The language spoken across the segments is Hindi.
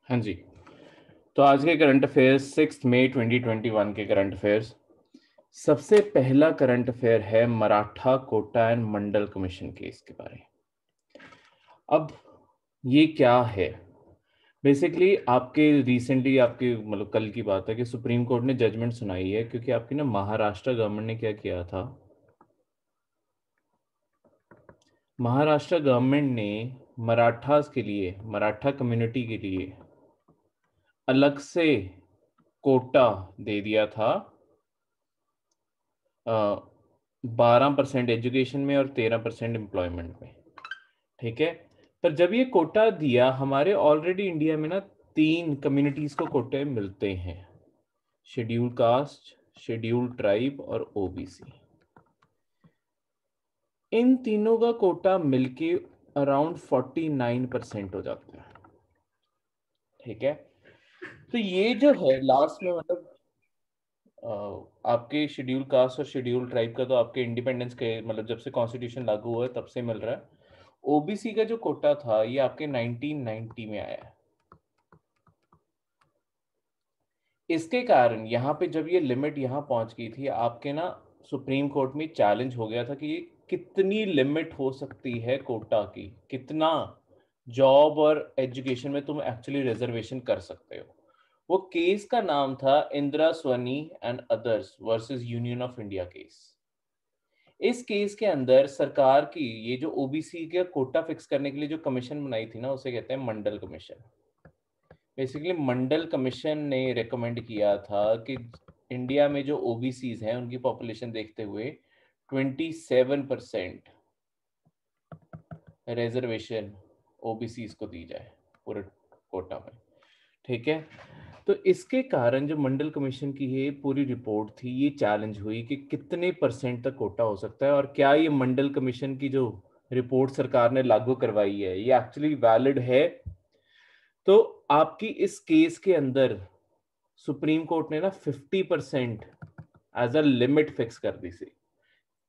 हाँ जी। तो आज के करंट अफेयर्स 6 मई 2021 के करंट अफेयर्स। सबसे पहला करंट अफेयर है Maratha quota and Mandal commission case के बारे में। अब ये क्या है? बेसिकली आपके रिसेंटली आपके मतलब कल की बात है कि सुप्रीम कोर्ट ने जजमेंट सुनाई है, क्योंकि आपकी ना महाराष्ट्र गवर्नमेंट ने क्या किया था। महाराष्ट्र गवर्नमेंट ने मराठास के लिए, मराठा कम्युनिटी के लिए अलग से कोटा दे दिया था 12% एजुकेशन में और 13% एम्प्लॉयमेंट में। ठीक है। पर जब ये कोटा दिया, हमारे ऑलरेडी इंडिया में ना 3 कम्युनिटीज को कोटे मिलते हैं, शेड्यूल कास्ट, शेड्यूल ट्राइब और ओबीसी। इन तीनों का कोटा मिलके अराउंड 49% हो जाता है। ठीक है। तो ये जो है लास्ट में मतलब आपके शेड्यूल कास्ट और शेड्यूल ट्राइब का तो आपके इंडिपेंडेंस के मतलब जब से कॉन्स्टिट्यूशन लागू हुआ है तब से मिल रहा है। ओबीसी का जो कोटा था ये आपके 1990 में आया है। इसके कारण यहाँ पे जब ये लिमिट यहाँ पहुंच गई थी, आपके ना सुप्रीम कोर्ट में चैलेंज हो गया था कि ये कितनी लिमिट हो सकती है कोटा की, कितना जॉब और एजुकेशन में तुम एक्चुअली रिजर्वेशन कर सकते हो। वो केस का नाम था Indira Sawhney and others versus Union of India case. इस केस के अंदर सरकार की ये जो ओबीसी के कोटा फिक्स करने के लिए जो कमीशन बनाई थी ना, उसे कहते हैं मंडल कमीशन। बेसिकली मंडल कमीशन ने रेकमेंड किया था कि इंडिया में जो ओबीसीज हैं उनकी पॉपुलेशन देखते हुए 27% रिजर्वेशन ओबीसीज को दी जाए पूरे कोटा में। ठीक है। तो इसके कारण जो मंडल कमीशन की ये पूरी रिपोर्ट थी, ये चैलेंज हुई कि कितने परसेंट तक कोटा हो सकता है और क्या ये मंडल कमीशन की जो रिपोर्ट सरकार ने लागू करवाई है ये एक्चुअली वैलिड है। तो आपकी इस केस के अंदर सुप्रीम कोर्ट ने ना 50% एज अ लिमिट फिक्स कर दी थी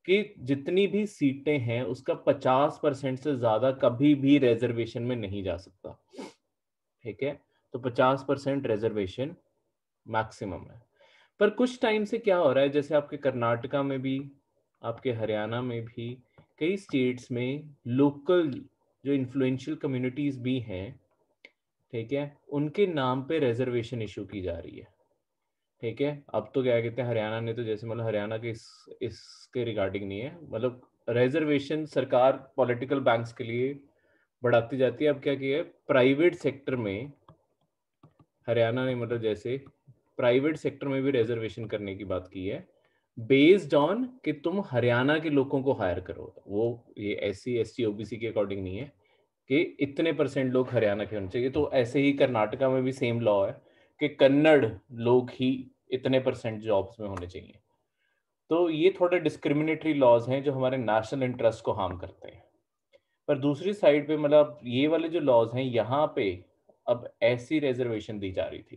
कि जितनी भी सीटें हैं उसका 50% से ज्यादा कभी भी रिजर्वेशन में नहीं जा सकता। ठीक है। तो 50% रिजर्वेशन मैक्सिमम है। पर कुछ टाइम से क्या हो रहा है, जैसे आपके कर्नाटका में भी, आपके हरियाणा में भी, कई स्टेट्स में लोकल जो इन्फ्लुएंशियल कम्युनिटीज भी हैं, ठीक है, उनके नाम पे रिजर्वेशन इशू की जा रही है। ठीक है। अब तो क्या कहते हैं, हरियाणा ने तो जैसे मतलब हरियाणा के इसके रिगार्डिंग नहीं है, मतलब रिजर्वेशन सरकार पॉलिटिकल बैंक्स के लिए बढ़ाती जाती है। अब क्या किया है, प्राइवेट सेक्टर में हरियाणा ने मतलब जैसे प्राइवेट सेक्टर में भी रिजर्वेशन करने की बात की है, बेस्ड ऑन कि तुम हरियाणा के लोगों को हायर करो। वो ये एससी एसटी ओबीसी के अकॉर्डिंग नहीं है कि इतने परसेंट लोग हरियाणा के होने चाहिए। तो ऐसे ही कर्नाटका में भी सेम लॉ है कि कन्नड़ लोग ही इतने परसेंट जॉब्स में होने चाहिए। तो ये थोड़े डिस्क्रिमिनेटरी लॉज हैं जो हमारे नेशनल इंटरेस्ट को हार्म करते हैं। पर दूसरी साइड पे मतलब ये वाले जो लॉज हैं यहाँ पे अब ऐसी रिजर्वेशन दी जा रही थी,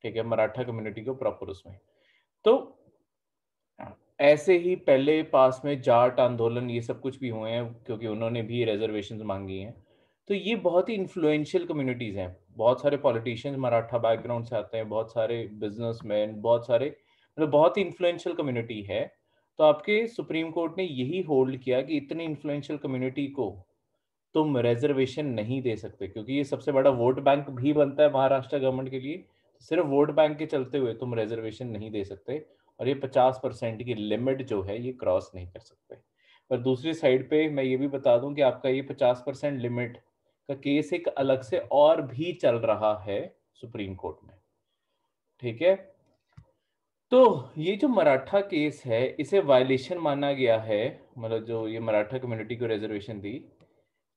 ठीक है, मराठा कम्युनिटी को प्रॉपर उसमें। तो ऐसे ही पहले पास में जाट आंदोलन ये सब कुछ भी हुए हैं क्योंकि उन्होंने भी रिजर्वेशंस मांगी हैं। तो ये बहुत ही इन्फ्लुएंशियल कम्युनिटीज हैं, बहुत सारे पॉलिटिशियंस मराठा बैकग्राउंड से आते हैं, बहुत सारे बिजनेसमैन, बहुत सारे मतलब बहुत ही इन्फ्लुएंशियल कम्युनिटी है। तो आपके सुप्रीम कोर्ट ने यही होल्ड किया कि इतनी इन्फ्लुएंशियल कम्युनिटी को तुम रिजर्वेशन नहीं दे सकते, क्योंकि ये सबसे बड़ा वोट बैंक भी बनता है महाराष्ट्र गवर्नमेंट के लिए। सिर्फ वोट बैंक के चलते हुए तुम रिजर्वेशन नहीं दे सकते और ये 50% की लिमिट जो है ये क्रॉस नहीं कर सकते। पर दूसरी साइड पे मैं ये भी बता दूं कि आपका ये 50% लिमिट का केस एक अलग से और भी चल रहा है सुप्रीम कोर्ट में। ठीक है। तो ये जो मराठा केस है इसे वायलेशन माना गया है, मतलब जो ये मराठा कम्युनिटी को रिजर्वेशन दी,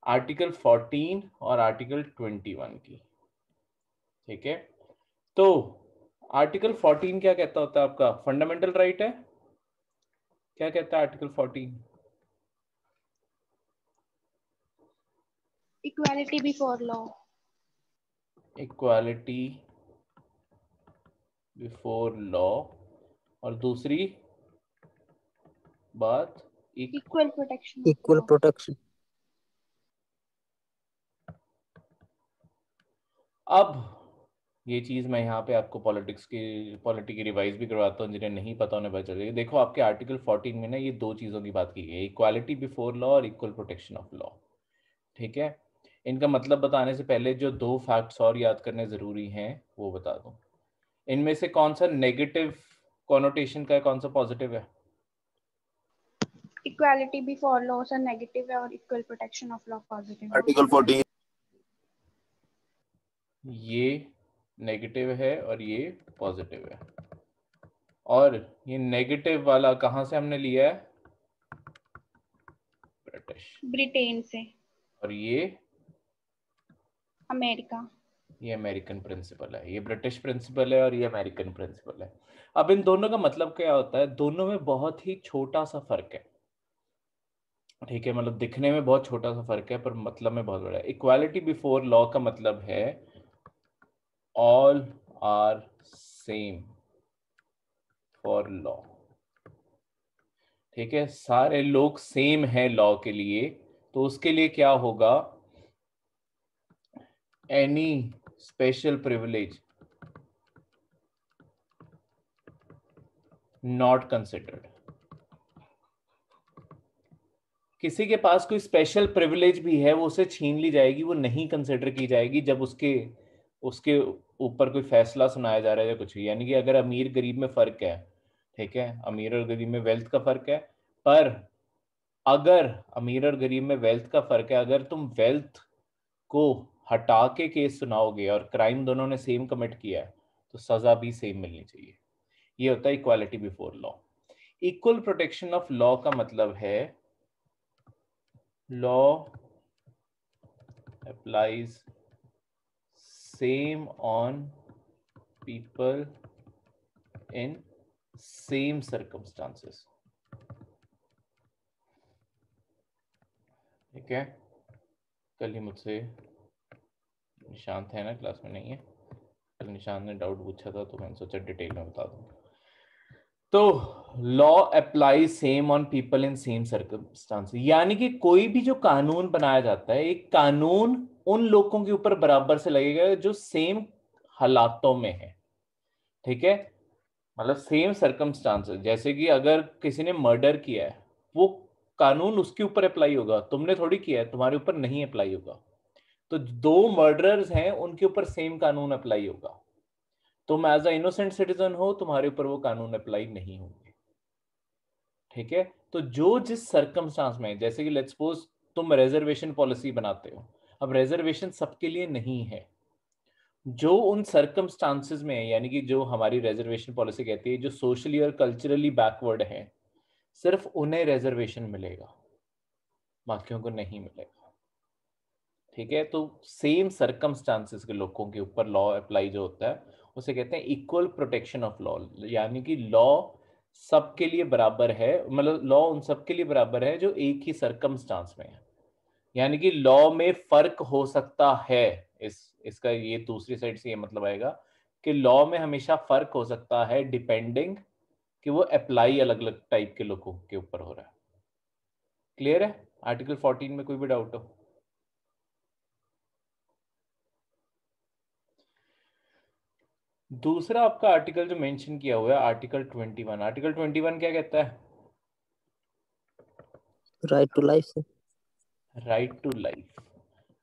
आर्टिकल 14 और आर्टिकल 21 की। ठीक है। तो आर्टिकल 14 क्या कहता होता है, आपका फंडामेंटल राइट है। क्या कहता है article 14? Equality before law. Equality before law. और दूसरी बात equal protection of equal law. Protection. अब ये चीज मैं यहाँ पे आपको पॉलिटी की रिवाइज भी करवाता हूँ, जिन्हें नहीं पता उन्हें पता चलेगा। देखो आपके आर्टिकल 14 में ना ये दो चीजों की बात की गई है, इक्वालिटी बिफोर लॉ और इक्वल प्रोटेक्शन ऑफ लॉ। ठीक है, इनका मतलब बताने से पहले जो दो फैक्ट्स और याद करने जरूरी हैं वो बता दूं। इनमें से कौन सा नेगेटिव कॉनोटेशन का है, कौन सा पॉजिटिव है? Equality before law sir negative है और equal protection of law positive है। आर्टिकल 14 ये नेगेटिव है और ये पॉजिटिव है। और ये नेगेटिव वाला कहां से हमने लिया है? ब्रिटिश। ब्रिटेन से। और ये अमेरिका। ये अमेरिकन प्रिंसिपल है। ये ब्रिटिश प्रिंसिपल है और ये अमेरिकन प्रिंसिपल है। अब इन दोनों का मतलब क्या होता है? दोनों में बहुत ही छोटा सा फर्क है। ठीक है, मतलब दिखने में बहुत छोटा सा फर्क है पर मतलब में बहुत बड़ा है। इक्वालिटी बिफोर लॉ का मतलब है all are same for law. ठीक है, सारे लोग सेम हैं लॉ के लिए। तो उसके लिए क्या होगा? Any special privilege not considered. किसी के पास कोई स्पेशल प्रिविलेज भी है वो उसे छीन ली जाएगी, वो नहीं कंसिडर की जाएगी जब उसके उसके ऊपर कोई फैसला सुनाया जा रहा है या कुछ। यानी कि अगर अमीर गरीब में फर्क है, ठीक है, अमीर और गरीब में वेल्थ का फर्क है, पर अगर अमीर और गरीब में वेल्थ का फर्क है, अगर तुम वेल्थ को हटा के केस सुनाओगे और क्राइम दोनों ने सेम कमिट किया है तो सजा भी सेम मिलनी चाहिए। ये होता है equality before law. Equal protection of law का मतलब है law applies same on people in same circumstances। ठीक है, कल ही मुझसे निशांत है ना, क्लास में नहीं है, कल निशांत ने डाउट पूछा था तो मैंने सोचा डिटेल में बता दूं। तो law apply same on people in same circumstances, यानी कि कोई भी जो कानून बनाया जाता है, एक कानून उन लोगों के ऊपर बराबर से लगेगा जो सेम हालातों में है। ठीक है, मतलब सेम सर्कमस्टांसेस। जैसे कि अगर किसी ने मर्डर किया है, वो कानून उसके ऊपर अप्लाई होगा, तुमने थोड़ी किया है, तुम्हारे ऊपर नहीं अप्लाई होगा। तो दो मर्डरर्स हैं, उनके ऊपर सेम कानून अप्लाई होगा। तुम एज अ इनोसेंट सिटीजन हो, तुम्हारे ऊपर वो कानून अप्लाई नहीं होंगे। ठीक है, तो जो जिस सर्कमस्टांस में, जैसे कि लेट्स सपोज तुम रिजर्वेशन पॉलिसी बनाते हो, अब रिजर्वेशन सबके लिए नहीं है। जो उन सर्कमस्टांसेस में है, यानी कि जो हमारी रिजर्वेशन पॉलिसी कहती है, जो सोशली और कल्चरली बैकवर्ड है, सिर्फ उन्हें रिजर्वेशन मिलेगा, बाकियों को नहीं मिलेगा। ठीक है, तो सेम सर्कमस्टांसेस के लोगों के ऊपर लॉ अप्लाई जो होता है उसे कहते हैं इक्वल प्रोटेक्शन ऑफ लॉ। यानी कि लॉ सबके लिए बराबर है, मतलब लॉ उन सबके लिए बराबर है जो एक ही सर्कमस्टांस में है। यानी कि लॉ में फर्क हो सकता है, इसका ये दूसरी साइड से ये मतलब आएगा कि लॉ में हमेशा फर्क हो सकता है डिपेंडिंग कि वो अप्लाई अलग अलग टाइप के लोगों के ऊपर हो रहा है। क्लियर है? आर्टिकल 14 में कोई भी डाउट हो? दूसरा आपका आर्टिकल जो मेंशन किया हुआ है आर्टिकल 21। आर्टिकल 21 क्या कहता है? राइट टू लाइफ से। Right to life.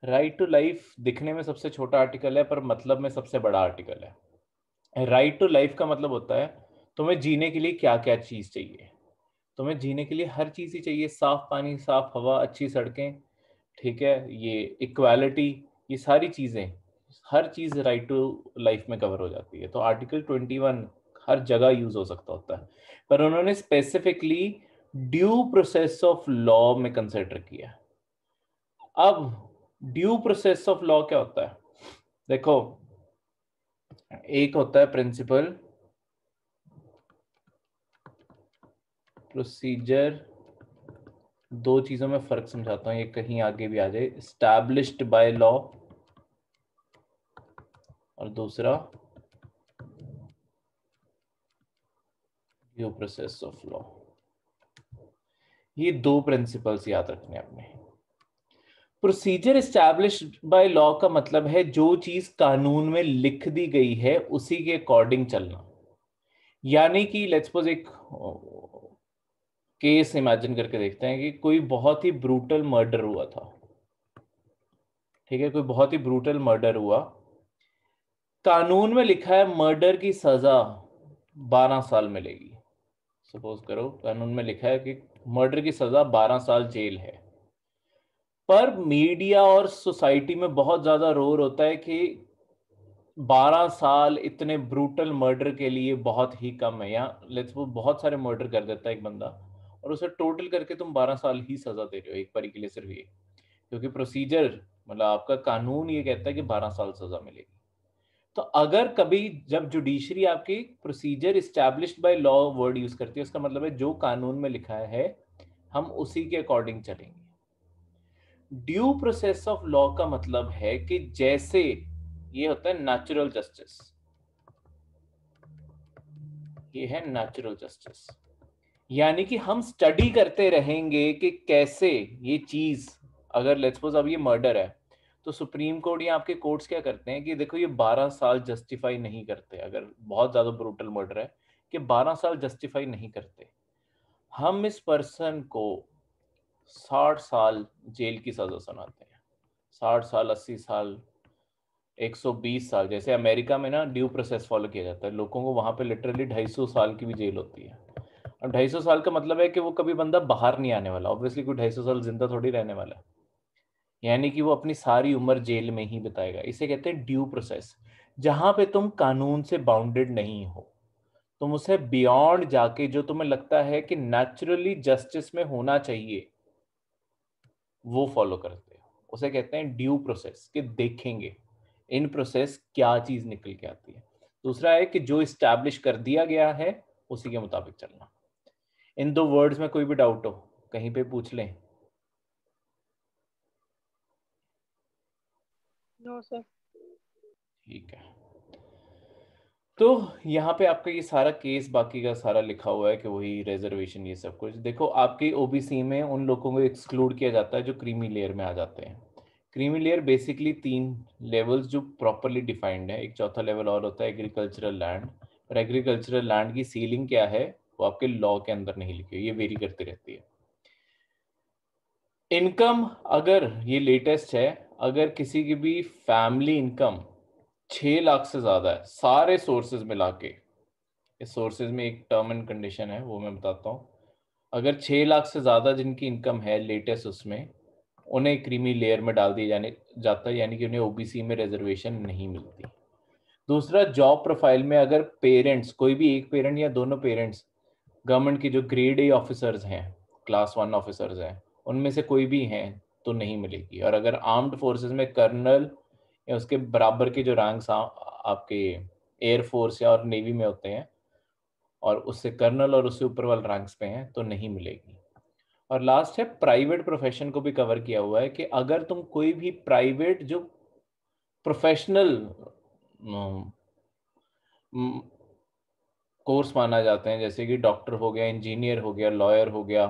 Right to life दिखने में सबसे छोटा आर्टिकल है पर मतलब में सबसे बड़ा आर्टिकल है। राइट टू लाइफ का मतलब होता है तुम्हें जीने के लिए क्या क्या चीज चाहिए। तुम्हें जीने के लिए हर चीज ही चाहिए, साफ पानी, साफ हवा, अच्छी सड़कें, ठीक है, ये इक्वालिटी, ये सारी चीजें, हर चीज राइट टू लाइफ में कवर हो जाती है। तो आर्टिकल 21 हर जगह यूज हो सकता होता है, पर उन्होंने specifically due process of law में कंसिडर किया। अब ड्यू प्रोसेस ऑफ लॉ क्या होता है? देखो, एक होता है प्रिंसिपल, प्रोसीजर। दो चीजों में फर्क समझाता हूं, ये कहीं आगे भी आ जाए। एस्टैब्लिश्ड बाय लॉ और दूसरा ड्यू प्रोसेस ऑफ लॉ। ये दो प्रिंसिपल्स याद रखने अपने। प्रोसीजर एस्टैब्लिश्ड बाय लॉ का मतलब है जो चीज कानून में लिख दी गई है उसी के अकॉर्डिंग चलना। यानी कि लेट्स सपोज एक केस इमेजिन करके देखते हैं कि कोई बहुत ही ब्रूटल मर्डर हुआ था, ठीक है, कोई बहुत ही ब्रूटल मर्डर हुआ, कानून में लिखा है मर्डर की सजा 12 साल मिलेगी। सपोज करो कानून में लिखा है कि मर्डर की सजा 12 साल जेल है, पर मीडिया और सोसाइटी में बहुत ज्यादा रोर होता है कि 12 साल इतने ब्रूटल मर्डर के लिए बहुत ही कम है, या लेट्स वो बहुत सारे मर्डर कर देता है एक बंदा और उसे टोटल करके तुम 12 साल ही सजा दे रहे हो एक बारी के लिए सिर्फ ये, क्योंकि प्रोसीजर मतलब आपका कानून ये कहता है कि 12 साल सजा मिलेगी। तो अगर कभी जब जुडिशरी आपकी procedure established by law word use करती है, उसका मतलब है जो कानून में लिखा है हम उसी के अकॉर्डिंग चलेंगे। ड्यू प्रोसेस ऑफ लॉ का मतलब है कि जैसे ये होता है नेचुरल जस्टिस, ये है नेचुरल जस्टिस, यानी कि हम स्टडी करते रहेंगे कि कैसे ये चीज, अगर लेट्स सपोज अब ये मर्डर है तो सुप्रीम कोर्ट या आपके कोर्ट्स क्या करते हैं कि देखो ये 12 साल जस्टिफाई नहीं करते, अगर बहुत ज्यादा ब्रूटल मर्डर है कि 12 साल जस्टिफाई नहीं करते, हम इस पर्सन को 60 साल जेल की सजा सुनाते हैं। 60 साल, 80 साल, 120 साल, जैसे अमेरिका में ना ड्यू प्रोसेस फॉलो किया जाता है, लोगों को वहां पे लिटरली 250 साल की भी जेल होती है। अब 250 साल का मतलब है कि वो कभी बंदा बाहर नहीं आने वाला, ऑब्वियसली कोई 250 साल जिंदा थोड़ी रहने वाला है, यानी कि वो अपनी सारी उम्र जेल में ही बिताएगा। इसे कहते हैं ड्यू प्रोसेस, जहां पे तुम कानून से बाउंडेड नहीं हो, तुम उसे बियॉन्ड जाके जो तुम्हें लगता है कि नेचुरली जस्टिस में होना चाहिए वो फॉलो करते हो, उसे कहते हैं ड्यू प्रोसेस, कि देखेंगे इन प्रोसेस क्या चीज निकल के आती है। दूसरा है कि जो इस्टेब्लिश कर दिया गया है उसी के मुताबिक चलना। इन दो वर्ड्स में कोई भी डाउट हो कहीं पे पूछ लें। No sir. ठीक है, तो यहाँ पे आपका ये सारा केस बाकी का सारा लिखा हुआ है कि वही रिजर्वेशन ये सब कुछ। देखो आपके ओबीसी में उन लोगों को एक्सक्लूड किया जाता है जो क्रीमी लेयर में आ जाते हैं। क्रीमी लेयर बेसिकली 3 लेवल्स जो प्रॉपरली डिफाइंड है, एक चौथा लेवल और होता है एग्रीकल्चरल लैंड, और एग्रीकल्चरल लैंड की सीलिंग क्या है वो आपके लॉ के अंदर नहीं लिखी हुई, ये वेरी करती रहती है। इनकम, अगर ये लेटेस्ट है, अगर किसी की भी फैमिली इनकम 6 लाख से ज्यादा है सारे सोर्सेज मिला के, इस सोर्सेज में एक टर्म एंड कंडीशन है वो मैं बताता हूँ, अगर 6 लाख से ज्यादा जिनकी इनकम है लेटेस्ट उसमें, उन्हें क्रीमी लेयर में डाल दिया जाने जाता है, यानी कि उन्हें ओबीसी में रिजर्वेशन नहीं मिलती। दूसरा, जॉब प्रोफाइल में अगर पेरेंट्स, कोई भी एक पेरेंट या दोनों पेरेंट्स गवर्नमेंट की जो ग्रेड ए ऑफिसर्स हैं, क्लास 1 ऑफिसर्स हैं, उनमें से कोई भी हैं तो नहीं मिलेगी। और अगर आर्म्ड फोर्सेस में कर्नल या उसके बराबर के जो रैंक्स आपके एयरफोर्स या और नेवी में होते हैं और उससे कर्नल और उससे ऊपर वाले रैंक्स पे हैं तो नहीं मिलेगी। और लास्ट है प्राइवेट प्रोफेशन को भी कवर किया हुआ है कि अगर तुम कोई भी प्राइवेट जो प्रोफेशनल कोर्स माना जाते हैं, जैसे कि डॉक्टर हो गया, इंजीनियर हो गया, लॉयर हो गया,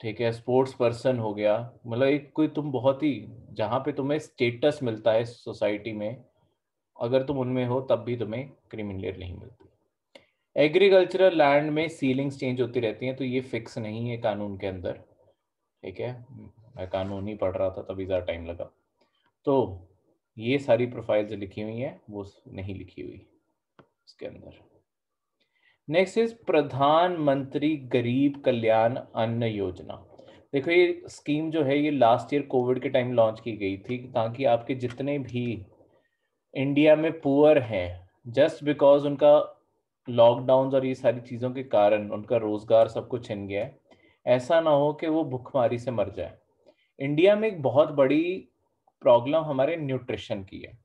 ठीक है, स्पोर्ट्स पर्सन हो गया, मतलब एक कोई तुम बहुत ही जहाँ पे तुम्हें स्टेटस मिलता है सोसाइटी में, अगर तुम उनमें हो तब भी तुम्हें क्रिमिनल नहीं मिलती। एग्रीकल्चरल लैंड में सीलिंग्स चेंज होती रहती हैं तो ये फिक्स नहीं है कानून के अंदर, ठीक है, मैं कानून ही पढ़ रहा था तभी ज़्यादा टाइम लगा। तो ये सारी प्रोफाइल्स लिखी हुई हैं वो नहीं लिखी हुई इसके अंदर। नेक्स्ट इज प्रधानमंत्री गरीब कल्याण अन्न योजना। देखो ये स्कीम जो है ये लास्ट ईयर कोविड के टाइम लॉन्च की गई थी ताकि आपके जितने भी इंडिया में पुअर हैं, जस्ट बिकॉज उनका लॉकडाउन और ये सारी चीज़ों के कारण उनका रोजगार सब कुछ छिन गया है, ऐसा ना हो कि वो भुखमारी से मर जाए। इंडिया में एक बहुत बड़ी प्रॉब्लम हमारे न्यूट्रिशन की है।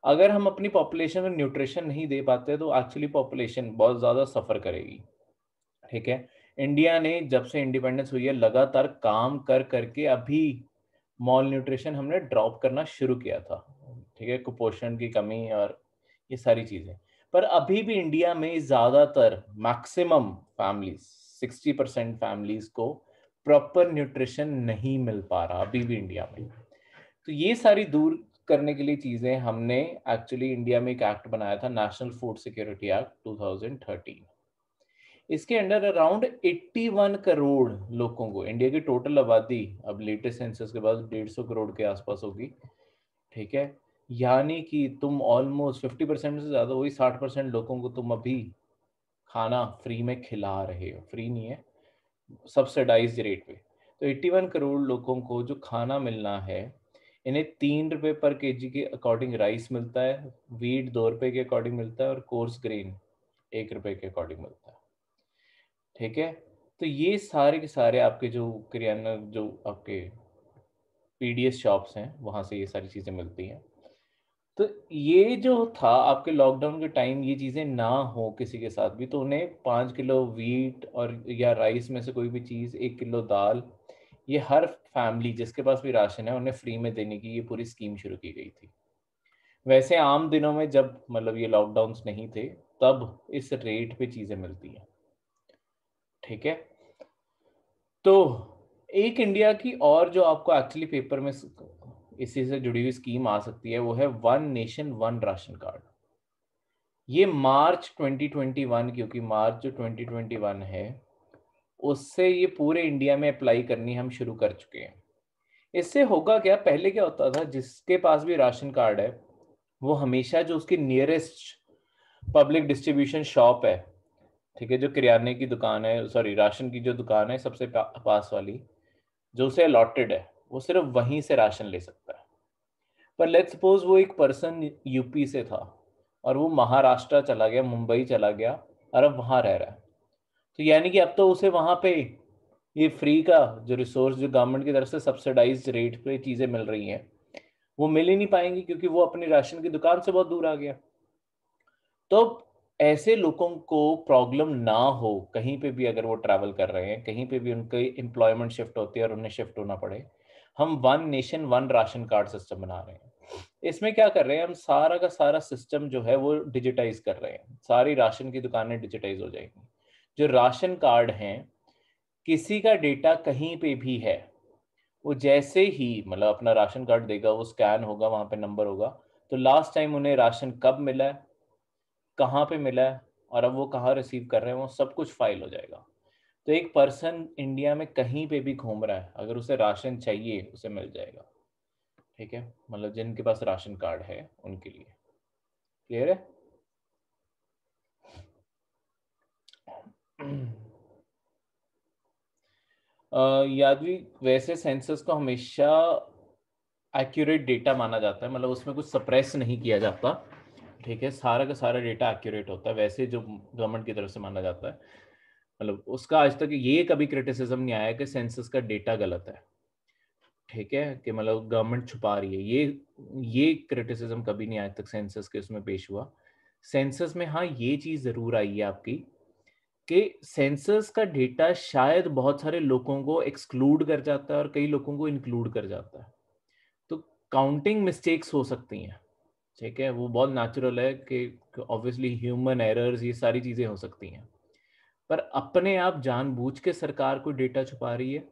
अगर हम अपनी पॉपुलेशन में न्यूट्रिशन नहीं दे पाते तो एक्चुअली पॉपुलेशन बहुत ज़्यादा सफ़र करेगी, ठीक है। इंडिया ने जब से इंडिपेंडेंस हुई है लगातार काम कर करके अभी मॉल न्यूट्रिशन हमने ड्रॉप करना शुरू किया था, ठीक है, कुपोषण की कमी और ये सारी चीज़ें, पर अभी भी इंडिया में ज़्यादातर मैक्सिमम फैमिलीज 60% फैमिलीज को प्रॉपर न्यूट्रिशन नहीं मिल पा रहा अभी भी इंडिया में। तो ये सारी दूर करने के लिए चीजें हमने एक्चुअली इंडिया में एक एक्ट बनाया था, नेशनल फूड सिक्योरिटी एक्ट 2013। इसके अंडर अराउंड 81 करोड़ लोगों को, इंडिया की टोटल आबादी अब लेटेस्ट सेंसस के बाद 150 करोड़ के आसपास होगी, ठीक है, यानी कि तुम ऑलमोस्ट 50% से ज्यादा, वही 60% लोगों को तुम अभी खाना फ्री में खिला रहे हो, फ्री नहीं है, सब्सिडाइज्ड रेट पे। तो 81 करोड़ लोगों को जो खाना मिलना है, इन्हें 3 रुपए पर केजी के अकॉर्डिंग राइस मिलता है, वीट 2 रुपए के अकॉर्डिंग मिलता है, और कोर्स ग्रेन 1 रुपए के अकॉर्डिंग मिलता है, ठीक है। तो ये सारे के सारे आपके जो किराना, जो आपके पीडीएस शॉप्स हैं, वहाँ से ये सारी चीज़ें मिलती हैं। तो ये जो था आपके लॉकडाउन के टाइम, ये चीज़ें ना हो किसी के साथ भी, तो उन्हें 5 किलो वीट और या राइस में से कोई भी चीज़, 1 किलो दाल, ये हर फैमिली जिसके पास भी राशन है उन्हें फ्री में देने की ये पूरी स्कीम शुरू की गई थी। वैसे आम दिनों में जब मतलब ये लॉकडाउन्स नहीं थे, तब इस रेट पे चीज़ें मिलती हैं, ठीक है। तो एक इंडिया की और जो आपको एक्चुअली पेपर में इसी से जुड़ी हुई स्कीम आ सकती है, वो है one nation one ration card. ये मार्च 2021, क्योंकि मार्च जो 2021 है उससे ये पूरे इंडिया में अप्लाई करनी हम शुरू कर चुके हैं। इससे होगा क्या, पहले क्या होता था, जिसके पास भी राशन कार्ड है वो हमेशा जो उसकी नियरेस्ट पब्लिक डिस्ट्रीब्यूशन शॉप है, ठीक है, जो किराने की दुकान है, सॉरी राशन की जो दुकान है सबसे पास वाली, जो उसे अलॉटेड है, वो सिर्फ वहीं से राशन ले सकता है। पर लेट्स सपोज वो एक पर्सन यूपी से था और वो महाराष्ट्र चला गया, मुंबई चला गया, और अब वहां रह रहा है, तो यानी कि अब तो उसे वहां पे ये फ्री का जो रिसोर्स जो गवर्नमेंट की तरफ से सब्सिडाइज्ड रेट पे चीजें मिल रही हैं, वो मिल ही नहीं पाएंगी, क्योंकि वो अपनी राशन की दुकान से बहुत दूर आ गया। तो ऐसे लोगों को प्रॉब्लम ना हो, कहीं पे भी अगर वो ट्रैवल कर रहे हैं, कहीं पे भी उनकी एम्प्लॉयमेंट शिफ्ट होती है और उन्हें शिफ्ट होना पड़े, हम one nation one ration card system बना रहे हैं। इसमें क्या कर रहे हैं, हम सारा का सारा सिस्टम जो है वो डिजिटाइज कर रहे हैं, सारी राशन की दुकानें डिजिटाइज हो जाएंगी। जो राशन कार्ड हैं, किसी का डेटा कहीं पे भी है, वो जैसे ही मतलब अपना राशन कार्ड देगा, वो स्कैन होगा, वहां पे नंबर होगा, तो लास्ट टाइम उन्हें राशन कब मिला है, कहाँ पे मिला है, और अब वो कहाँ रिसीव कर रहे हैं, वो सब कुछ फाइल हो जाएगा। तो एक पर्सन इंडिया में कहीं पे भी घूम रहा है, अगर उसे राशन चाहिए उसे मिल जाएगा, ठीक है, मतलब जिनके पास राशन कार्ड है उनके लिए। क्लियर है? यादवी, वैसे सेंसस को हमेशा एक्यूरेट डेटा माना जाता है, मतलब उसमें कुछ सप्रेस नहीं किया जाता, ठीक है, सारा का सारा डेटा एक्यूरेट होता है, वैसे जो गवर्नमेंट की तरफ से माना जाता है। मतलब उसका आज तक ये कभी क्रिटिसिज्म नहीं आया कि सेंसस का डेटा गलत है, ठीक है, कि मतलब गवर्नमेंट छुपा रही है, ये क्रिटिसिज्म कभी नहीं आज तक सेंसस के उसमें पेश हुआ। सेंसस में हाँ ये चीज जरूर आई है आपकी, कि सेंसस का डेटा शायद बहुत सारे लोगों को एक्सक्लूड कर जाता है और कई लोगों को इंक्लूड कर जाता है, तो काउंटिंग मिस्टेक्स हो सकती हैं, ठीक है, वो बहुत नेचुरल है कि ऑब्वियसली ह्यूमन एरर्स, ये सारी चीजें हो सकती हैं, पर अपने आप जानबूझ के सरकार को डेटा छुपा रही है,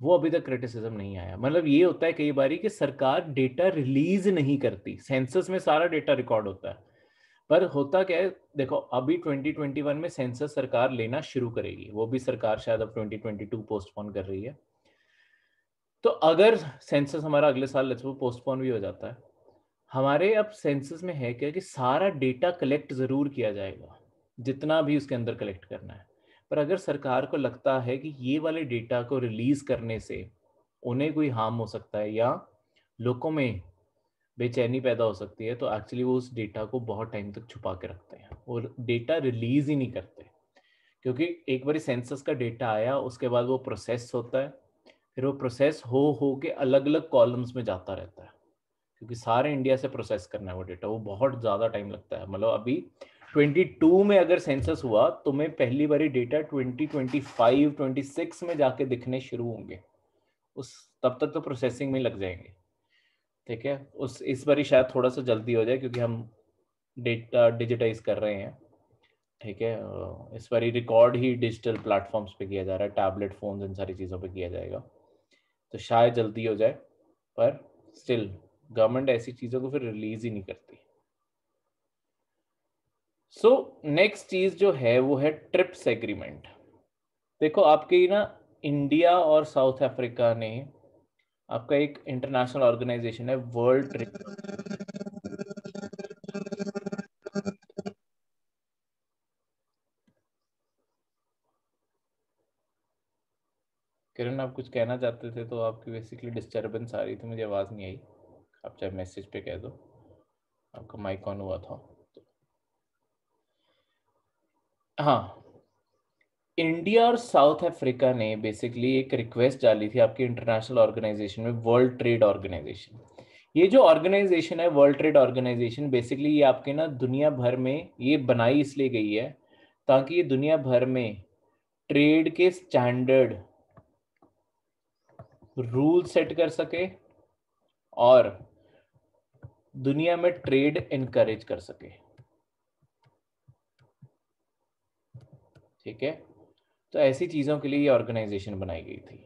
वो अभी तक क्रिटिसिज्म नहीं आया। मतलब ये होता है कई बारी कि सरकार डेटा रिलीज नहीं करती, सेंसस में सारा डेटा रिकॉर्ड होता है, पर होता क्या है, देखो अभी 2021 में सेंसस सरकार लेना शुरू करेगी, वो भी सरकार शायद अब 2022 पोस्टपोन कर रही है। तो अगर सेंसस हमारा अगले साल लेट्स सपोज पोस्टपोन भी हो जाता है, हमारे अब सेंसस में है क्या कि सारा डेटा कलेक्ट जरूर किया जाएगा, जितना भी उसके अंदर कलेक्ट करना है, पर अगर सरकार को लगता है कि ये वाले डेटा को रिलीज करने से उन्हें कोई हार्म हो सकता है या लोगों में बेचैनी पैदा हो सकती है, तो एक्चुअली वो उस डेटा को बहुत टाइम तक छुपा के रखते हैं और डेटा रिलीज ही नहीं करते, क्योंकि एक बार सेंसस का डेटा आया उसके बाद वो प्रोसेस होता है, फिर वो प्रोसेस हो के अलग अलग कॉलम्स में जाता रहता है, क्योंकि सारे इंडिया से प्रोसेस करना है वो डेटा, वो बहुत ज़्यादा टाइम लगता है। मतलब अभी 22 में अगर सेंसस हुआ तो मैं पहली बारी डेटा 2025 26 में जाके दिखने शुरू होंगे, उस तब तक तो प्रोसेसिंग में लग जाएंगे, ठीक है। उस इस बारी शायद थोड़ा सा जल्दी हो जाए क्योंकि हम डेटा डिजिटाइज कर रहे हैं, ठीक है, इस बारी रिकॉर्ड ही डिजिटल प्लेटफॉर्म्स पे किया जा रहा है, टैबलेट फोन इन सारी चीज़ों पे किया जाएगा, तो शायद जल्दी हो जाए। पर स्टिल गवर्नमेंट ऐसी चीजों को फिर रिलीज ही नहीं करती। सो नेक्स्ट चीज जो है वो है ट्रिप्स एग्रीमेंट। देखो आपके ना इंडिया और साउथ अफ्रीका ने आपका एक इंटरनेशनल ऑर्गेनाइजेशन है वर्ल्ड ट्रेड। किरण आप कुछ कहना चाहते थे, तो आपकी बेसिकली डिस्टरबेंस आ रही थी, मुझे आवाज नहीं आई। आप चाहे मैसेज पे कह दो, आपका माइक ऑन हुआ था। हाँ, इंडिया और साउथ अफ्रीका ने बेसिकली एक रिक्वेस्ट डाली थी आपकी इंटरनेशनल ऑर्गेनाइजेशन में, वर्ल्ड ट्रेड ऑर्गेनाइजेशन। ये जो ऑर्गेनाइजेशन है वर्ल्ड ट्रेड ऑर्गेनाइजेशन, बेसिकली ये आपके ना दुनिया भर में ये बनाई इसलिए गई है ताकि ये दुनिया भर में ट्रेड के स्टैंडर्ड रूल सेट कर सके और दुनिया में ट्रेड इनकरेज कर सके। ठीक है, तो ऐसी चीजों के लिए ये ऑर्गेनाइजेशन बनाई गई थी।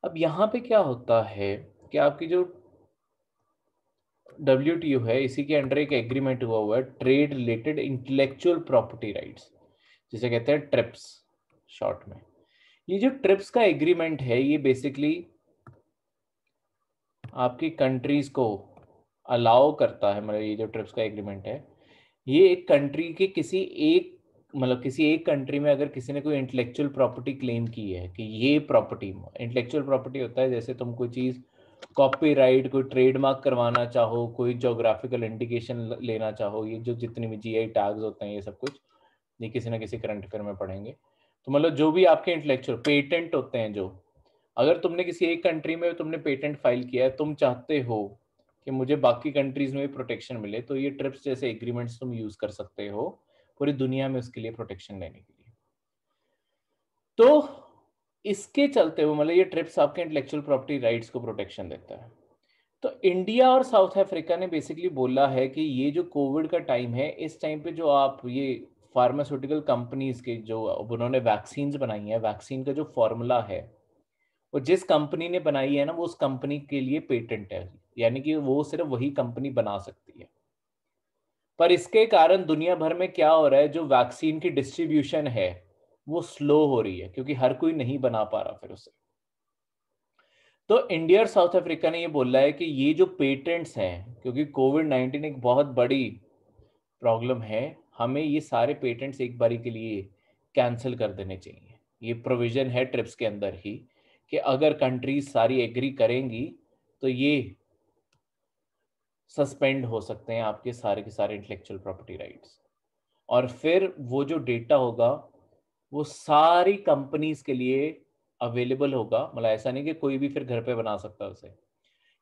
अब यहाँ पे क्या होता है कि आपकी जो WTO है, इसी के अंडर एक एग्रीमेंट हुआ है trade related intellectual property rights, जिसे कहते हैं ट्रिप्स शॉर्ट में। ये जो ट्रिप्स का एग्रीमेंट है ये बेसिकली आपकी कंट्रीज को अलाउ करता है, मतलब ये जो ट्रिप्स का एग्रीमेंट है ये एक कंट्री के किसी एक कंट्री में अगर किसी ने कोई इंटेलेक्चुअल प्रॉपर्टी क्लेम की है कि ये प्रॉपर्टी, इंटेलेक्चुअल प्रॉपर्टी होता है जैसे तुम कोई चीज़ कॉपीराइट, कोई ट्रेडमार्क करवाना चाहो, कोई जोग्राफिकल इंडिकेशन लेना चाहो, ये जो जितनी भी GI टैग्स होते हैं ये सब कुछ, ये किसी ना किसी करंट अफेयर में पढ़ेंगे। तो मतलब जो भी आपके इंटेलेक्चुअल पेटेंट होते हैं, जो अगर तुमने किसी एक कंट्री में तुमने पेटेंट फाइल किया है, तुम चाहते हो कि मुझे बाकी कंट्रीज में भी प्रोटेक्शन मिले, तो ये ट्रिप्स जैसे एग्रीमेंट्स तुम यूज कर सकते हो पूरी दुनिया में उसके लिए प्रोटेक्शन लेने के लिए। तो इसके चलते हुए मतलब ये ट्रिप्स आपके इंटेलेक्चुअल प्रॉपर्टी राइट्स को प्रोटेक्शन देता है। तो इंडिया और साउथ अफ्रीका ने बेसिकली बोला है कि ये जो कोविड का टाइम है, इस टाइम पे जो आप ये फार्मास्यूटिकल कंपनीज के जो उन्होंने वैक्सीन बनाई है, वैक्सीन का जो फॉर्मूला है वो जिस कंपनी ने बनाई है ना, वो उस कंपनी के लिए पेटेंट है, यानी कि वो सिर्फ वही कंपनी बना सकती है। पर इसके कारण दुनिया भर में क्या हो रहा है, जो वैक्सीन की डिस्ट्रीब्यूशन है वो स्लो हो रही है क्योंकि हर कोई नहीं बना पा रहा फिर उसे। तो इंडिया और साउथ अफ्रीका ने ये बोला है कि ये जो पेटेंट्स हैं, क्योंकि कोविड-19 एक बहुत बड़ी प्रॉब्लम है, हमें ये सारे पेटेंट्स एक बारी के लिए कैंसिल कर देने चाहिए। ये प्रोविजन है ट्रिप्स के अंदर ही कि अगर कंट्रीज सारी एग्री करेंगी तो ये सस्पेंड हो सकते हैं आपके सारे के सारे इंटेलेक्चुअल प्रॉपर्टी राइट्स, और फिर वो जो डेटा होगा वो सारी कंपनीज के लिए अवेलेबल होगा। मतलब ऐसा नहीं कि कोई भी फिर घर पे बना सकता उसे,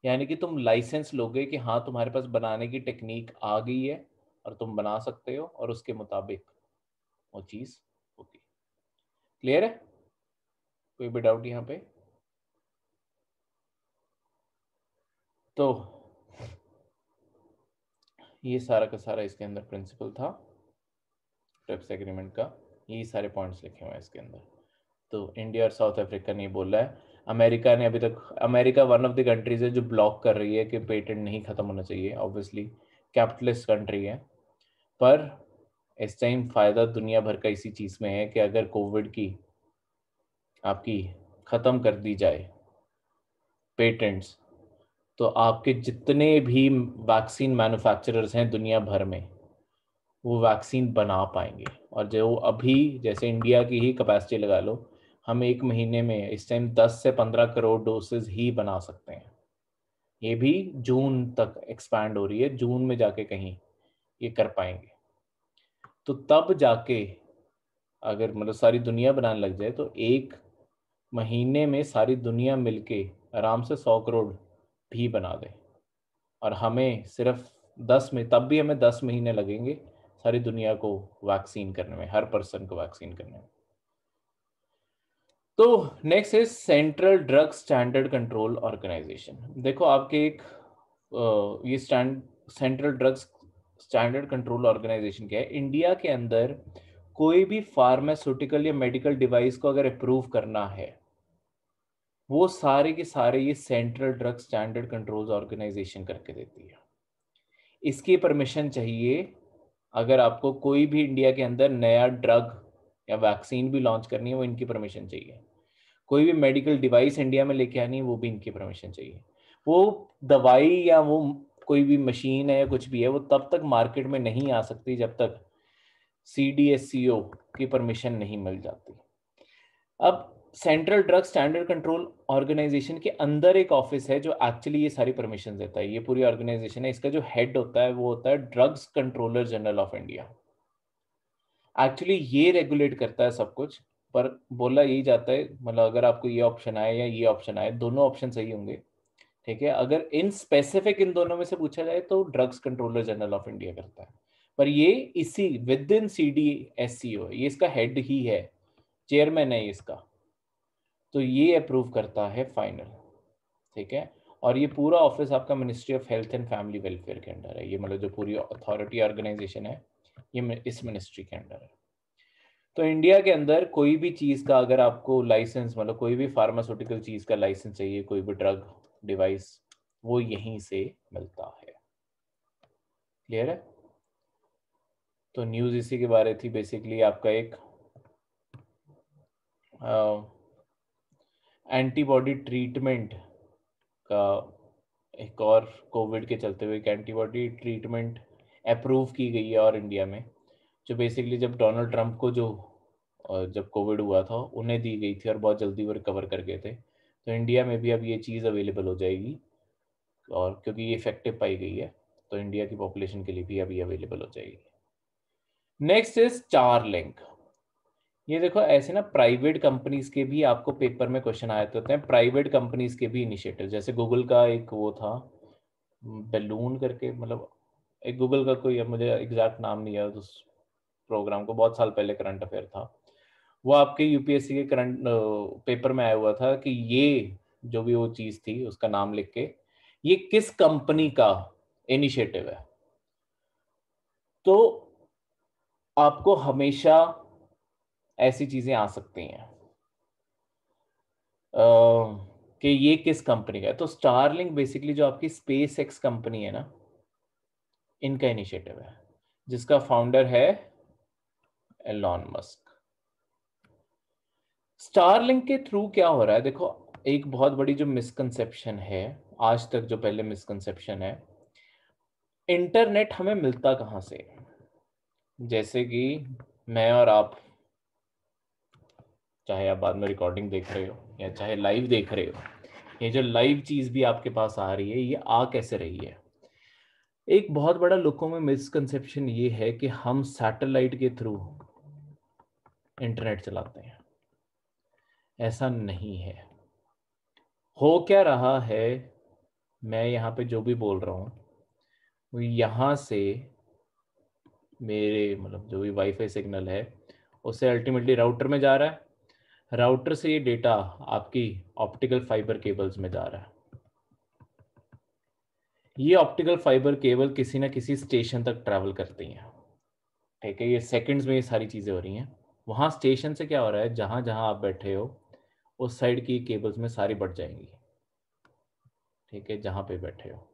यानी कि तुम लाइसेंस लोगे कि हाँ तुम्हारे पास बनाने की टेक्निक आ गई है और तुम बना सकते हो, और उसके मुताबिक वो चीज होगी। क्लियर है? कोई भी डाउट यहाँ पे? तो ये सारा का सारा इसके अंदर प्रिंसिपल था ट्रिप्स एग्रीमेंट का, यही सारे पॉइंट्स लिखे हुए हैं इसके अंदर। तो इंडिया और साउथ अफ्रीका ने बोला है। अमेरिका ने अभी तक, America one of the countries है जो ब्लॉक कर रही है कि पेटेंट नहीं खत्म होना चाहिए, ऑब्वियसली कैपिटलिस्ट कंट्री है। पर इस टाइम फायदा दुनिया भर का इसी चीज में है कि अगर कोविड की आपकी खत्म कर दी जाए पेटेंट्स, तो आपके जितने भी वैक्सीन मैन्युफैक्चरर्स हैं दुनिया भर में वो वैक्सीन बना पाएंगे। और जो अभी जैसे इंडिया की ही कैपेसिटी लगा लो, हम एक महीने में इस टाइम 10 से 15 करोड़ डोसेज ही बना सकते हैं। ये भी जून तक एक्सपैंड हो रही है, जून में जाके कहीं ये कर पाएंगे। तो तब जाके अगर मतलब सारी दुनिया बनाने लग जाए तो एक महीने में सारी दुनिया मिलके आराम से 100 करोड़ भी बना दे, और हमें सिर्फ 10 में, तब भी हमें 10 महीने लगेंगे सारी दुनिया को वैक्सीन करने में, हर पर्सन को वैक्सीन करने में। तो नेक्स्ट है central drug standard control organisation. देखो आपके एक ये central drugs standard control organisation क्या है, इंडिया के अंदर कोई भी फार्मास्यूटिकल या मेडिकल डिवाइस को अगर अप्रूव करना है, वो सारे के सारे ये central drug standard controls organisation करके देती है। इसकी परमिशन चाहिए अगर आपको कोई भी इंडिया के अंदर नया ड्रग या वैक्सीन भी लॉन्च करनी है, वो इनकी परमिशन चाहिए। कोई भी मेडिकल डिवाइस इंडिया में लेके आनी है, वो भी इनकी परमिशन चाहिए। वो दवाई या वो कोई भी मशीन है या कुछ भी है, वो तब तक मार्केट में नहीं आ सकती जब तक CDSCO की परमिशन नहीं मिल जाती। अब central drug standard control organisation के अंदर एक ऑफिस है जो एक्चुअली ये सारी परमिशन देता है। ये पूरी ऑर्गेनाइजेशन है, इसका जो हेड होता है वो होता है drugs controller general of India. Actually ये रेगुलेट करता है सब कुछ, पर बोला यही जाता है, मतलब अगर आपको ये ऑप्शन आए या ये ऑप्शन आए, दोनों ऑप्शन सही होंगे, ठीक है। अगर इन स्पेसिफिक इन दोनों में से पूछा जाए तो drugs controller general of India करता है, पर ये इसी विद इन CDSCO, ये इसका हेड ही है, चेयरमैन है इसका, तो ये अप्रूव करता है फाइनल, ठीक है। और ये पूरा ऑफिस आपका ministry of health and family welfare के अंडर है। ये मतलब जो पूरी अथॉरिटी ऑर्गेनाइजेशन है, ये इस मिनिस्ट्री के अंडर है। तो इंडिया के अंदर कोई भी चीज़ का अगर आपको लाइसेंस, मतलब कोई भी फार्मास्यूटिकल चीज़ का लाइसेंस चाहिए, कोई भी ड्रग डिवाइस, वो यहीं से मिलता है। क्लियर है? तो न्यूज़ इसी के बारे थी बेसिकली। आपका एक एंटीबॉडी ट्रीटमेंट का एक और कोविड के चलते हुए एक एंटीबॉडी ट्रीटमेंट अप्रूव की गई है और इंडिया में, जो बेसिकली जब डोनाल्ड ट्रंप को जो जब कोविड हुआ था उन्हें दी गई थी और बहुत जल्दी वो रिकवर कर गए थे। तो इंडिया में भी अब ये चीज़ अवेलेबल हो जाएगी, और क्योंकि ये इफेक्टिव पाई गई है तो इंडिया की पॉपुलेशन के लिए भी अब ये अवेलेबल हो जाएगी। Next is Starlink. ये देखो ऐसे ना प्राइवेट कंपनीज के भी आपको पेपर में क्वेश्चन आए होते हैं, प्राइवेट कंपनीज के भी इनिशिएटिव, जैसे गूगल का एक वो था बैलून करके, मतलब एक गूगल का कोई, अब मुझे एग्जैक्ट नाम नहीं है उस प्रोग्राम को, बहुत साल पहले करंट अफेयर था वो, आपके यूपीएससी के करंट पेपर में आया हुआ था कि ये जो भी वो चीज थी उसका नाम लिख के ये किस कंपनी का इनिशिएटिव है। तो आपको हमेशा ऐसी चीजें आ सकती हैं कि ये किस कंपनी का है। तो स्टारलिंक बेसिकली जो आपकी स्पेस एक्स कंपनी है ना, इनका इनिशिएटिव है, जिसका फाउंडर है एलॉन मस्क। स्टारलिंक के थ्रू क्या हो रहा है, देखो एक बहुत बड़ी जो मिसकंसेप्शन है आज तक, जो पहले मिसकंसेप्शन है, इंटरनेट हमें मिलता कहाँ से। जैसे कि मैं और आप, चाहे आप बाद में रिकॉर्डिंग देख रहे हो या चाहे लाइव देख रहे हो, ये जो लाइव चीज भी आपके पास आ रही है, ये आ कैसे रही है। एक बहुत बड़ा लोगों में मिसकंसेप्शन ये है कि हम सैटेलाइट के थ्रू इंटरनेट चलाते हैं। ऐसा नहीं है। हो क्या रहा है, मैं यहाँ पे जो भी बोल रहा हूँ वो यहाँ से मेरे, मतलब जो भी वाईफाई सिग्नल है उससे अल्टीमेटली राउटर में जा रहा है, राउटर से ये डेटा आपकी ऑप्टिकल फाइबर केबल्स में जा रहा है। ये ऑप्टिकल फाइबर केबल किसी ना किसी स्टेशन तक ट्रैवल करती हैं, ठीक है। ये सेकंड्स में ये सारी चीज़ें हो रही हैं। वहाँ स्टेशन से क्या हो रहा है, जहाँ जहाँ आप बैठे हो उस साइड की केबल्स में सारी बढ़ जाएंगी, ठीक है, जहाँ पे बैठे हो।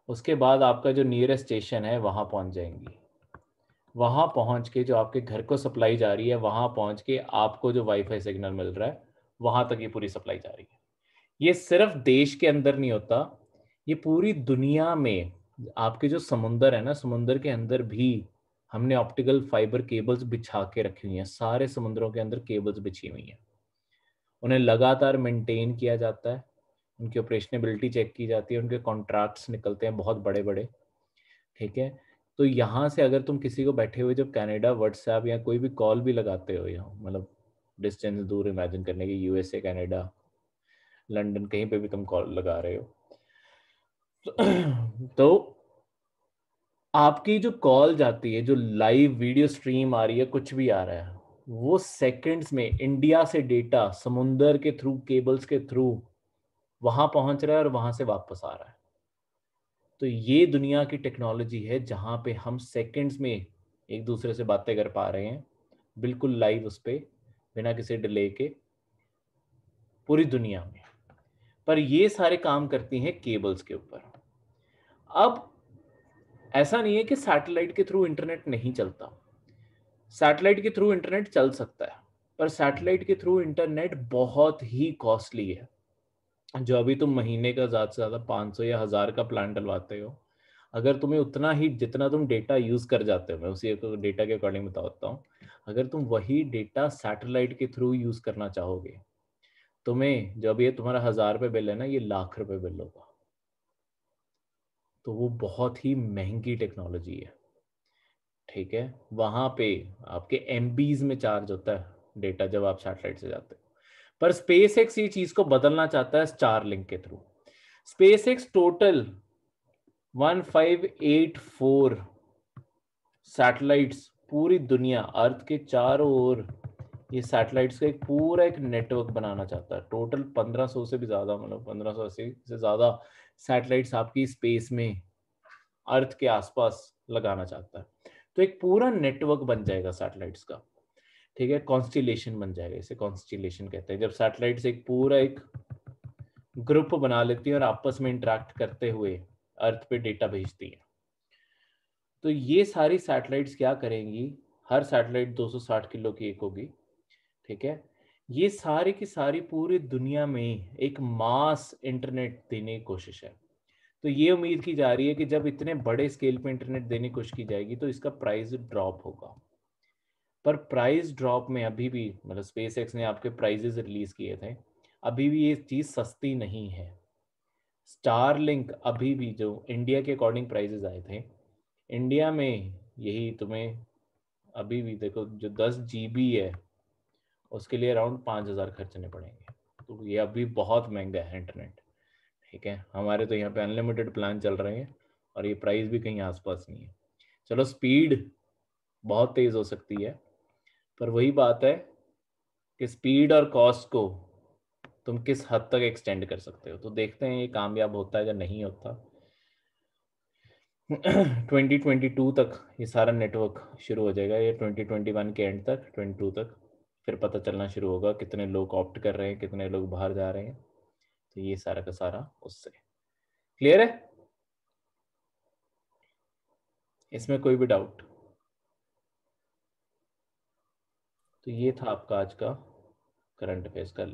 उसके बाद आपका जो नियरेस्ट स्टेशन है वहाँ पहुँच जाएंगी। वहाँ पहुँच के जो आपके घर को सप्लाई जा रही है, वहाँ पहुँच के आपको जो वाईफाई सिग्नल मिल रहा है वहाँ तक ये पूरी सप्लाई जा रही है। ये सिर्फ देश के अंदर नहीं होता, ये पूरी दुनिया में। आपके जो समुंदर है ना, समुंदर के अंदर भी हमने ऑप्टिकल फाइबर केबल्स बिछा के रखी हुई हैं। सारे समुद्रों के अंदर केबल्स बिछी हुई हैं, उन्हें लगातार मेंटेन किया जाता है, उनकी ऑपरेशनेबिलिटी चेक की जाती है, उनके कॉन्ट्रैक्ट्स निकलते हैं बहुत बड़े बड़े, ठीक है। तो यहाँ से अगर तुम किसी को बैठे हुए जब कनाडा व्हाट्सएप या कोई भी कॉल भी लगाते हो, यहाँ मतलब डिस्टेंस दूर इमेजिन करने की, यूएसए कनाडा लंदन कहीं पे भी तुम कॉल लगा रहे हो, तो आपकी जो कॉल जाती है, जो लाइव वीडियो स्ट्रीम आ रही है, कुछ भी आ रहा है, वो सेकंड्स में इंडिया से डेटा समुंदर के थ्रू, केबल्स के थ्रू वहां पहुंच रहा है और वहां से वापस आ रहा है। तो ये दुनिया की टेक्नोलॉजी है जहां पे हम सेकंड्स में एक दूसरे से बातें कर पा रहे हैं, बिल्कुल लाइव, उस पर बिना किसी डिले के, पूरी दुनिया में। पर ये सारे काम करती हैं केबल्स के ऊपर। अब ऐसा नहीं है कि सैटेलाइट के थ्रू इंटरनेट नहीं चलता, सैटेलाइट के थ्रू इंटरनेट चल सकता है, पर सैटेलाइट के थ्रू इंटरनेट बहुत ही कॉस्टली है। जो अभी तुम महीने का ज़्यादा से ज़्यादा 500 या 1000 का प्लान डलवाते हो, अगर तुम्हें उतना ही जितना तुम डेटा यूज़ कर जाते हो, मैं उसी डेटा के अकॉर्डिंग बताता हूँ, अगर तुम वही डेटा सैटेलाइट के थ्रू यूज़ करना चाहोगे, तुम्हें जब ये तुम्हारा 1000 रुपये बिल है ना, ये लाख रुपए बिल होगा। तो वो बहुत ही महंगी टेक्नोलॉजी है, ठीक है। वहाँ पे आपके एमबीज में चार्ज होता है डेटा जब आप सैटेलाइट से जाते हो। पर स्पेस एक्स ये चीज को बदलना चाहता है स्टारलिंक के through. Space x total 1584 satellites पूरी दुनिया अर्थ के चारों ओर, ये सैटेलाइट्स का एक पूरा एक नेटवर्क बनाना चाहता है। टोटल 1500 से भी ज्यादा, मतलब 1580 से ज्यादा सैटेलाइट्स आपकी स्पेस में अर्थ के आसपास लगाना चाहता है। तो एक पूरा नेटवर्क बन जाएगा सैटेलाइट्स का, ठीक है। कॉन्स्टिलेशन बन जाएगा, इसे कॉन्स्टिलेशन कहते हैं, जब सैटेलाइट्स एक पूरा एक ग्रुप बना लेती है और आपस में इंटरेक्ट करते हुए अर्थ पे डेटा भेजती है। तो ये सारी सैटेलाइट्स क्या करेंगी, हर सैटेलाइट 260 किलो की एक होगी, ठीक है। ये सारी की सारी पूरी दुनिया में एक मास इंटरनेट देने की कोशिश है। तो ये उम्मीद की जा रही है कि जब इतने बड़े स्केल पे इंटरनेट देने की कोशिश की जाएगी तो इसका प्राइस ड्रॉप होगा। पर प्राइस ड्रॉप में अभी भी, मतलब स्पेस एक्स ने आपके प्राइजेस रिलीज किए थे, अभी भी ये चीज़ सस्ती नहीं है। स्टारलिंक अभी भी, जो इंडिया के अकॉर्डिंग प्राइजेस आए थे, इंडिया में यही तुम्हें अभी भी देखो, जो 10 GB है उसके लिए अराउंड 5000 खर्चने पड़ेंगे। तो ये अभी बहुत महंगा है इंटरनेट, ठीक है। हमारे तो यहाँ पे अनलिमिटेड प्लान चल रहे हैं और ये प्राइस भी कहीं आसपास नहीं है। चलो स्पीड बहुत तेज हो सकती है, पर वही बात है कि स्पीड और कॉस्ट को तुम किस हद तक एक्सटेंड कर सकते हो। तो देखते हैं ये कामयाब होता है या नहीं होता। 2022 तक ये सारा नेटवर्क शुरू हो जाएगा, ये 2021 के एंड तक, 22 तक फिर पता चलना शुरू होगा कितने लोग ऑप्ट कर रहे हैं, कितने लोग बाहर जा रहे हैं। तो ये सारा का सारा उससे क्लियर है, इसमें कोई भी डाउट? तो ये था आपका आज का करंट अफेयर्स का